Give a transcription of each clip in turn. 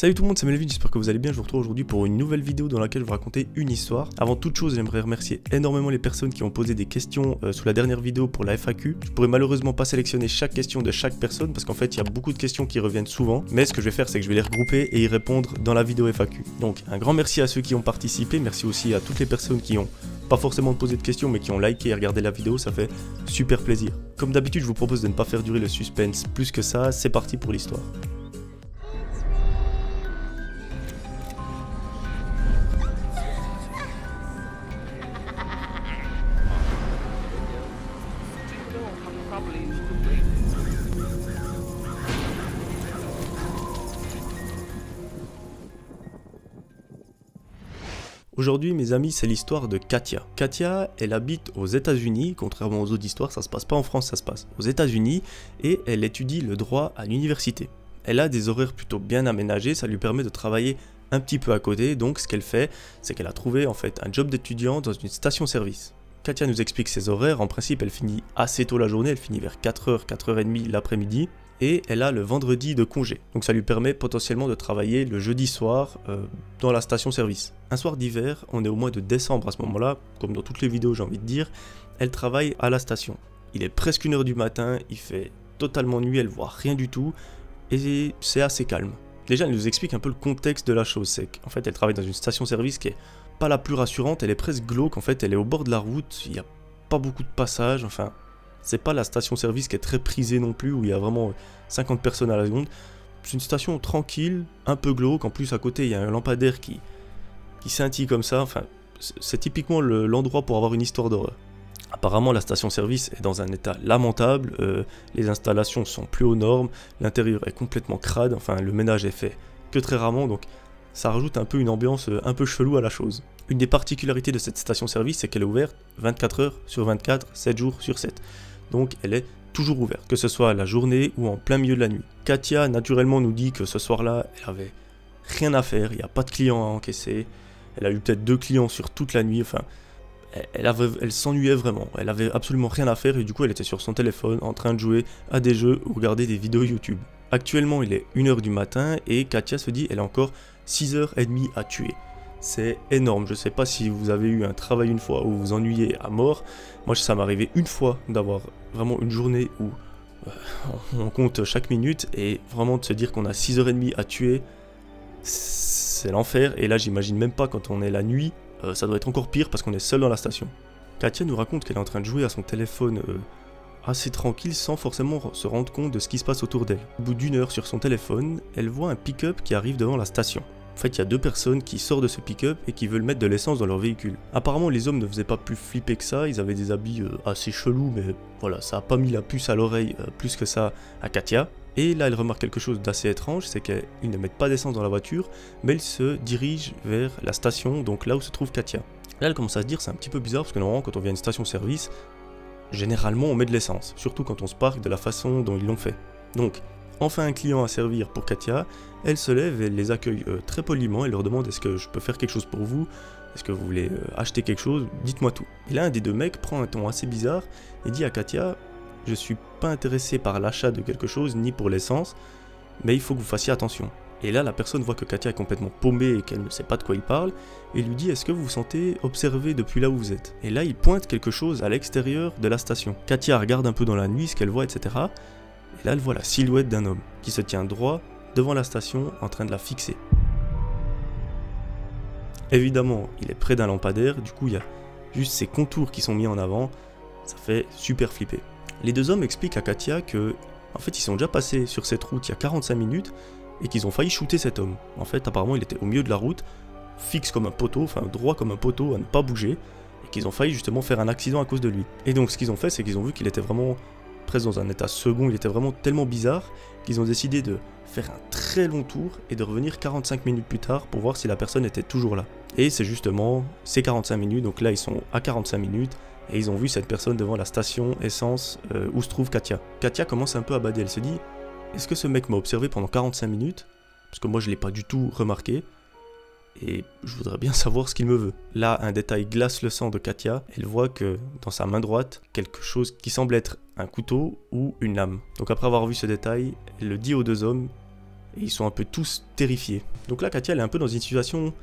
Salut tout le monde, c'est Melvin, j'espère que vous allez bien. Je vous retrouve aujourd'hui pour une nouvelle vidéo dans laquelle je vais vous raconter une histoire. Avant toute chose, j'aimerais remercier énormément les personnes qui ont posé des questions sous la dernière vidéo pour la FAQ. Je pourrais malheureusement pas sélectionner chaque question de chaque personne parce qu'en fait il y a beaucoup de questions qui reviennent souvent. Mais ce que je vais faire, c'est que je vais les regrouper et y répondre dans la vidéo FAQ. Donc un grand merci à ceux qui ont participé, merci aussi à toutes les personnes qui ont pas forcément posé de questions mais qui ont liké et regardé la vidéo, ça fait super plaisir. Comme d'habitude, je vous propose de ne pas faire durer le suspense plus que ça, c'est parti pour l'histoire. Aujourd'hui, mes amis, c'est l'histoire de Katia. Katia, elle habite aux États-Unis, contrairement aux autres histoires, ça se passe pas en France, ça se passe aux États-Unis, et elle étudie le droit à l'université. Elle a des horaires plutôt bien aménagés, ça lui permet de travailler un petit peu à côté, donc ce qu'elle fait, c'est qu'elle a trouvé en fait un job d'étudiant dans une station-service. Katia nous explique ses horaires, en principe elle finit assez tôt la journée, elle finit vers 4h, 4h30 l'après-midi, et elle a le vendredi de congé. Donc ça lui permet potentiellement de travailler le jeudi soir dans la station-service. Un soir d'hiver, on est au mois de décembre à ce moment-là, comme dans toutes les vidéos j'ai envie de dire, elle travaille à la station. Il est presque 1h du matin, il fait totalement nuit, elle voit rien du tout, et c'est assez calme. Déjà elle nous explique un peu le contexte de la chose, c'est qu'en fait elle travaille dans une station-service qui est pas la plus rassurante, elle est presque glauque, en fait elle est au bord de la route, il n'y a pas beaucoup de passages, enfin... C'est pas la station-service qui est très prisée non plus, où il y a vraiment 50 personnes à la seconde. C'est une station tranquille, un peu glauque, en plus à côté il y a un lampadaire qui scintille comme ça, enfin c'est typiquement l'endroit pour avoir une histoire d'horreur. Apparemment la station-service est dans un état lamentable, les installations sont plus aux normes, l'intérieur est complètement crade, enfin le ménage est fait que très rarement, donc ça rajoute un peu une ambiance un peu chelou à la chose. Une des particularités de cette station-service, c'est qu'elle est ouverte 24 heures sur 24, 7 jours sur 7. Donc elle est toujours ouverte, que ce soit la journée ou en plein milieu de la nuit. Katia naturellement nous dit que ce soir-là, elle avait rien à faire, il n'y a pas de clients à encaisser. Elle a eu peut-être 2 clients sur toute la nuit, enfin, elle s'ennuyait vraiment. Elle avait absolument rien à faire et du coup elle était sur son téléphone en train de jouer à des jeux ou regarder des vidéos YouTube. Actuellement il est 1h du matin et Katia se dit elle a encore 6h30 à tuer. C'est énorme, je sais pas si vous avez eu un travail une fois où vous vous ennuyez à mort. Moi ça m'est arrivé une fois d'avoir vraiment une journée où on compte chaque minute et vraiment de se dire qu'on a 6h30 à tuer, c'est l'enfer. Et là j'imagine même pas quand on est la nuit, ça doit être encore pire parce qu'on est seul dans la station. Katia nous raconte qu'elle est en train de jouer à son téléphone assez tranquille sans forcément se rendre compte de ce qui se passe autour d'elle. Au bout d'1 heure sur son téléphone, elle voit un pick-up qui arrive devant la station. En fait, il y a 2 personnes qui sortent de ce pick-up et qui veulent mettre de l'essence dans leur véhicule. Apparemment, les hommes ne faisaient pas plus flipper que ça, ils avaient des habits assez chelous, mais voilà, ça a pas mis la puce à l'oreille plus que ça à Katia. Et là, elle remarque quelque chose d'assez étrange, c'est qu'ils ne mettent pas d'essence dans la voiture, mais ils se dirigent vers la station, donc là où se trouve Katia. Là, elle commence à se dire, c'est un petit peu bizarre, parce que normalement, quand on vient à une station-service, généralement, on met de l'essence, surtout quand on se parque de la façon dont ils l'ont fait. Donc, enfin un client à servir pour Katia, elle se lève et elle les accueille très poliment, elle leur demande est-ce que je peux faire quelque chose pour vous, est-ce que vous voulez acheter quelque chose, dites-moi tout. Et là un des 2 mecs prend un ton assez bizarre et dit à Katia je suis pas intéressé par l'achat de quelque chose ni pour l'essence, mais il faut que vous fassiez attention. Et là la personne voit que Katia est complètement paumée et qu'elle ne sait pas de quoi il parle, et lui dit est-ce que vous vous sentez observé depuis là où vous êtes. Et là il pointe quelque chose à l'extérieur de la station. Katia regarde un peu dans la nuit ce qu'elle voit, etc. Et là elle voit la silhouette d'un homme qui se tient droit devant la station en train de la fixer. Évidemment il est près d'un lampadaire, du coup il y a juste ses contours qui sont mis en avant, ça fait super flipper. Les 2 hommes expliquent à Katia que en fait ils sont déjà passés sur cette route il y a 45 minutes et qu'ils ont failli shooter cet homme. En fait apparemment il était au milieu de la route, fixe comme un poteau, enfin droit comme un poteau à ne pas bouger, et qu'ils ont failli justement faire un accident à cause de lui. Et donc ce qu'ils ont fait c'est qu'ils ont vu qu'il était vraiment presque dans un état second, il était vraiment tellement bizarre qu'ils ont décidé de faire un très long tour et de revenir 45 minutes plus tard pour voir si la personne était toujours là. Et c'est justement ces 45 minutes, donc là ils sont à 45 minutes et ils ont vu cette personne devant la station essence où se trouve Katia. Katia commence un peu à bader, elle se dit est-ce que ce mec m'a observé pendant 45 minutes? Parce que moi je l'ai pas du tout remarqué. Et je voudrais bien savoir ce qu'il me veut. Là, un détail glace le sang de Katia. Elle voit que dans sa main droite, quelque chose qui semble être un couteau ou une lame. Donc après avoir vu ce détail, elle le dit aux 2 hommes et ils sont un peu tous terrifiés. Donc là, Katia, elle est un peu dans une situation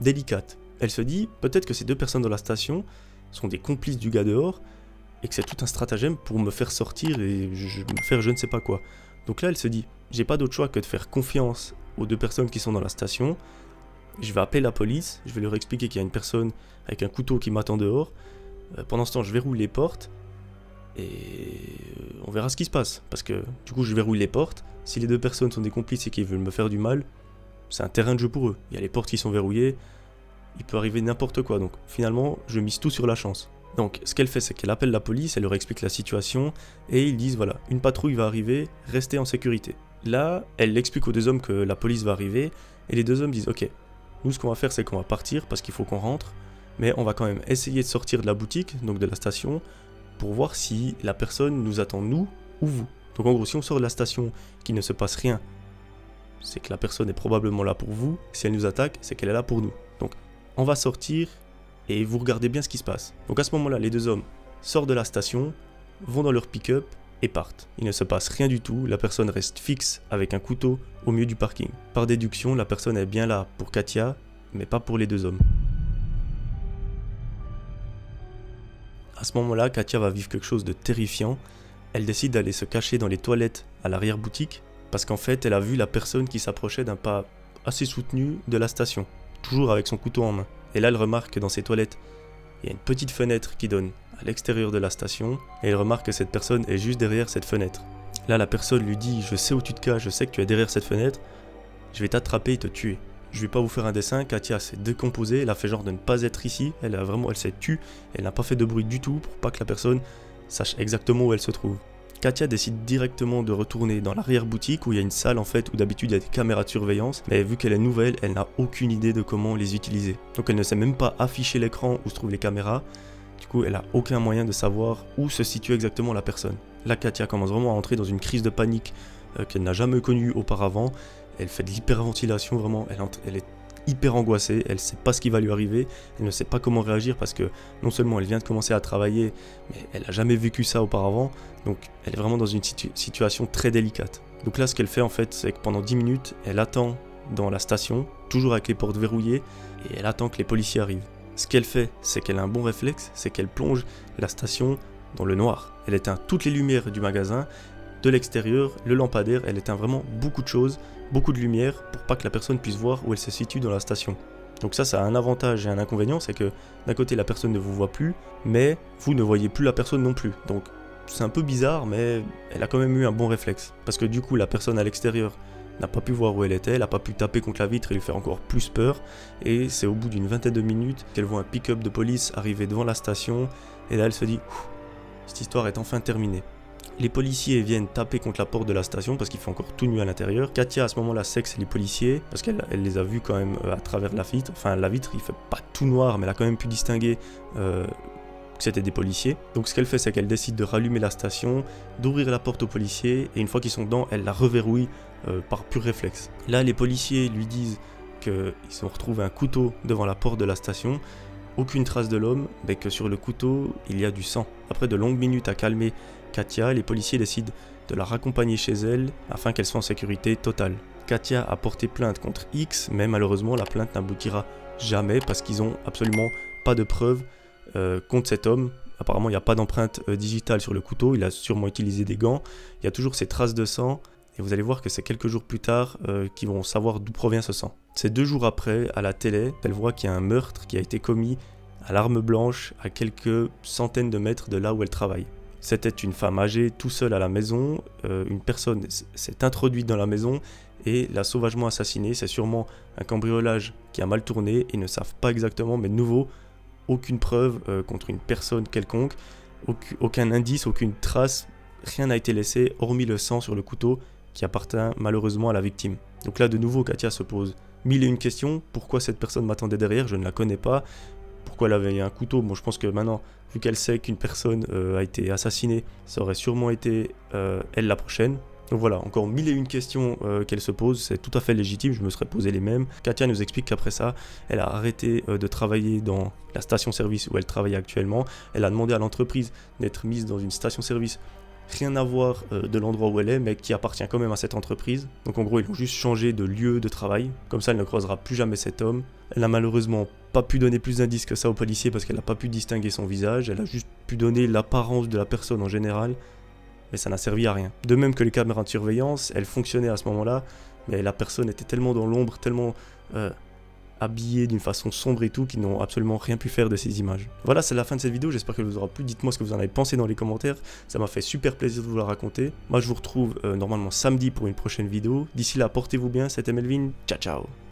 délicate. Elle se dit, peut-être que ces deux personnes dans la station sont des complices du gars dehors, et que c'est tout un stratagème pour me faire sortir et me faire je ne sais pas quoi. Donc là, elle se dit, j'ai pas d'autre choix que de faire confiance aux deux personnes qui sont dans la station. Je vais appeler la police, je vais leur expliquer qu'il y a une personne avec un couteau qui m'attend dehors. Pendant ce temps, je verrouille les portes et on verra ce qui se passe. Parce que du coup, je verrouille les portes. Si les deux personnes sont des complices et qu'ils veulent me faire du mal, c'est un terrain de jeu pour eux. Il y a les portes qui sont verrouillées, il peut arriver n'importe quoi. Donc finalement, je mise tout sur la chance. Donc ce qu'elle fait, c'est qu'elle appelle la police, elle leur explique la situation et ils disent voilà, une patrouille va arriver, restez en sécurité. Là, elle explique aux deux hommes que la police va arriver et les deux hommes disent ok, nous ce qu'on va faire c'est qu'on va partir parce qu'il faut qu'on rentre, mais on va quand même essayer de sortir de la boutique, donc de la station, pour voir si la personne nous attend nous ou vous. Donc en gros, si on sort de la station, qu'il ne se passe rien, c'est que la personne est probablement là pour vous, si elle nous attaque, c'est qu'elle est là pour nous. Donc on va sortir et vous regardez bien ce qui se passe. Donc à ce moment-là, les deux hommes sortent de la station, vont dans leur pick-up et partent. Il ne se passe rien du tout, la personne reste fixe avec un couteau au milieu du parking. Par déduction, la personne est bien là pour Katia, mais pas pour les deux hommes. À ce moment-là, Katia va vivre quelque chose de terrifiant. Elle décide d'aller se cacher dans les toilettes à l'arrière-boutique, parce qu'en fait, elle a vu la personne qui s'approchait d'un pas assez soutenu de la station, toujours avec son couteau en main. Et là, elle remarque que dans ces toilettes, il y a une petite fenêtre qui donne à l'extérieur de la station, et elle remarque que cette personne est juste derrière cette fenêtre. Là, la personne lui dit « Je sais où tu te caches, je sais que tu es derrière cette fenêtre, je vais t'attraper et te tuer. » Je vais pas vous faire un dessin, Katia s'est décomposée, elle a fait genre de ne pas être ici, elle s'est tue, elle n'a pas fait de bruit du tout pour pas que la personne sache exactement où elle se trouve. Katia décide directement de retourner dans l'arrière-boutique où il y a une salle en fait où d'habitude il y a des caméras de surveillance, mais vu qu'elle est nouvelle, elle n'a aucune idée de comment les utiliser. Donc elle ne sait même pas afficher l'écran où se trouvent les caméras, du coup elle a aucun moyen de savoir où se situe exactement la personne. Là Katia commence vraiment à entrer dans une crise de panique qu'elle n'a jamais connue auparavant, elle fait de l'hyperventilation vraiment, elle est hyper angoissée, elle sait pas ce qui va lui arriver, elle ne sait pas comment réagir parce que non seulement elle vient de commencer à travailler, mais elle n'a jamais vécu ça auparavant, donc elle est vraiment dans une situation très délicate. Donc là ce qu'elle fait en fait, c'est que pendant 10 minutes, elle attend dans la station, toujours avec les portes verrouillées, et elle attend que les policiers arrivent. Ce qu'elle fait, c'est qu'elle a un bon réflexe, c'est qu'elle plonge la station dans le noir. Elle éteint toutes les lumières du magasin, de l'extérieur, le lampadaire, elle éteint vraiment beaucoup de choses, beaucoup de lumière pour pas que la personne puisse voir où elle se situe dans la station. Donc ça a un avantage et un inconvénient, c'est que d'un côté la personne ne vous voit plus, mais vous ne voyez plus la personne non plus. Donc c'est un peu bizarre, mais elle a quand même eu un bon réflexe. Parce que du coup la personne à l'extérieur n'a pas pu voir où elle était, elle n'a pas pu taper contre la vitre et lui faire encore plus peur. Et c'est au bout d'une vingtaine de minutes qu'elle voit un pick-up de police arriver devant la station, et là elle se dit « Cette histoire est enfin terminée ». Les policiers viennent taper contre la porte de la station parce qu'il fait encore tout nu à l'intérieur. Katia à ce moment-là sait que c'est les policiers parce qu'elle les a vus quand même à travers la vitre. Enfin la vitre il fait pas tout noir mais elle a quand même pu distinguer que c'était des policiers. Donc ce qu'elle fait c'est qu'elle décide de rallumer la station, d'ouvrir la porte aux policiers et une fois qu'ils sont dedans elle la reverrouille par pur réflexe. Là les policiers lui disent qu'ils ont retrouvé un couteau devant la porte de la station. Aucune trace de l'homme mais que sur le couteau il y a du sang. Après de longues minutes à calmer Katia, les policiers décident de la raccompagner chez elle afin qu'elle soit en sécurité totale. Katia a porté plainte contre X, mais malheureusement la plainte n'aboutira jamais parce qu'ils n'ont absolument pas de preuves contre cet homme. Apparemment il n'y a pas d'empreinte digitale sur le couteau, il a sûrement utilisé des gants, il y a toujours ces traces de sang et vous allez voir que c'est quelques jours plus tard qu'ils vont savoir d'où provient ce sang. C'est 2 jours après, à la télé, elle voit qu'il y a un meurtre qui a été commis à l'arme blanche à quelques centaines de mètres de là où elle travaille. C'était une femme âgée, tout seule à la maison, une personne s'est introduite dans la maison et l'a sauvagement assassinée. C'est sûrement un cambriolage qui a mal tourné, ils ne savent pas exactement, mais de nouveau, aucune preuve contre une personne quelconque, aucun indice, aucune trace, rien n'a été laissé, hormis le sang sur le couteau qui appartient malheureusement à la victime. Donc là, de nouveau, Katia se pose 1001 questions. Pourquoi cette personne m'attendait derrière? Je ne la connais pas. Pourquoi elle avait un couteau? Bon, je pense que maintenant, vu qu'elle sait qu'une personne a été assassinée, ça aurait sûrement été elle la prochaine. Donc voilà, encore 1001 questions qu'elle se pose, c'est tout à fait légitime, je me serais posé les mêmes. Katia nous explique qu'après ça, elle a arrêté de travailler dans la station-service où elle travaille actuellement. Elle a demandé à l'entreprise d'être mise dans une station-service rien à voir de l'endroit où elle est, mais qui appartient quand même à cette entreprise. Donc en gros, ils ont juste changé de lieu de travail. Comme ça, elle ne croisera plus jamais cet homme. Elle n'a malheureusement pas pu donner plus d'indices que ça aux policiers parce qu'elle n'a pas pu distinguer son visage. Elle a juste pu donner l'apparence de la personne en général, mais ça n'a servi à rien. De même que les caméras de surveillance, elles fonctionnaient à ce moment-là, mais la personne était tellement dans l'ombre, tellement habillée d'une façon sombre et tout, qu'ils n'ont absolument rien pu faire de ces images. Voilà, c'est la fin de cette vidéo, j'espère qu'elle vous aura plu. Dites-moi ce que vous en avez pensé dans les commentaires, ça m'a fait super plaisir de vous la raconter. Moi je vous retrouve normalement samedi pour une prochaine vidéo. D'ici là, portez-vous bien, c'était Melvin, ciao ciao.